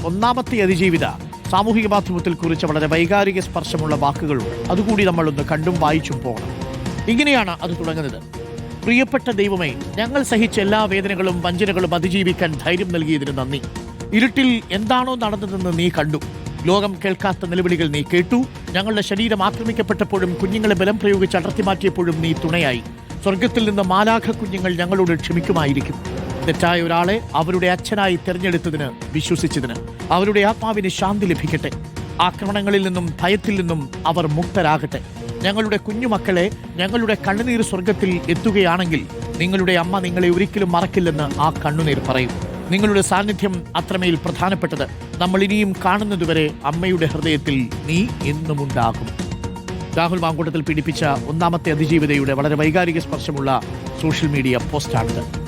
ഒന്നാമത്തെ അതിജീവിത സാമൂഹിക മാധ്യമത്തിൽ കുറിച്ച വളരെ വൈകാരിക സ്പർശമുള്ള വാക്കുകളുണ്ട്. അതുകൂടി നമ്മളൊന്ന് കണ്ടും വായിച്ചും പോകണം. ഇങ്ങനെയാണ് അത് തുടങ്ങുന്നത്. പ്രിയപ്പെട്ട ദൈവമേ, ഞങ്ങൾ സഹിച്ച എല്ലാ വേദനകളും വഞ്ചനകളും അതിജീവിക്കാൻ ധൈര്യം നൽകിയതിന് നന്ദി. ഇരുട്ടിൽ എന്താണോ നടന്നതെന്ന് നീ കണ്ടു. ലോകം കേൾക്കാത്ത നിലവിളികൾ നീ കേട്ടു. ഞങ്ങളുടെ ശരീരം ആക്രമിക്കപ്പെട്ടപ്പോഴും കുഞ്ഞുങ്ങളെ ബലം പ്രയോഗിച്ച് അടർത്തി മാറ്റിയപ്പോഴും നീ തുണയായി. സ്വർഗത്തിൽ നിന്ന് മാലാഖ കുഞ്ഞുങ്ങൾ ഞങ്ങളോട് ക്ഷമിക്കുമായിരിക്കും. തെറ്റായ ഒരാളെ അവരുടെ അച്ഛനായി തിരഞ്ഞെടുത്തതിന്, വിശ്വസിച്ചതിന് അവരുടെ ആത്മാവിന് ശാന്തി ലഭിക്കട്ടെ. ആക്രമണങ്ങളിൽ നിന്നും ഭയത്തിൽ നിന്നും അവർ മുക്തരാകട്ടെ. ഞങ്ങളുടെ കുഞ്ഞുമക്കളെ ഞങ്ങളുടെ കണ്ണുനീർ സ്വർഗത്തിൽ എത്തുകയാണെങ്കിൽ നിങ്ങളുടെ അമ്മ നിങ്ങളെ ഒരിക്കലും മറക്കില്ലെന്ന് ആ കണ്ണുനീർ പറയും. നിങ്ങളുടെ സാന്നിധ്യം അത്രമേൽ പ്രധാനപ്പെട്ടത്. നമ്മൾ ഇനിയും കാണുന്നതുവരെ അമ്മയുടെ ഹൃദയത്തിൽ നീ എന്നുമുണ്ടാകും. രാഹുൽ മാങ്കൂട്ടത്തിൽ പീഡിപ്പിച്ച ഒന്നാമത്തെ അതിജീവിതയുടെ വളരെ വൈകാരിക സ്പർശമുള്ള സോഷ്യൽ മീഡിയ പോസ്റ്റാണിത്.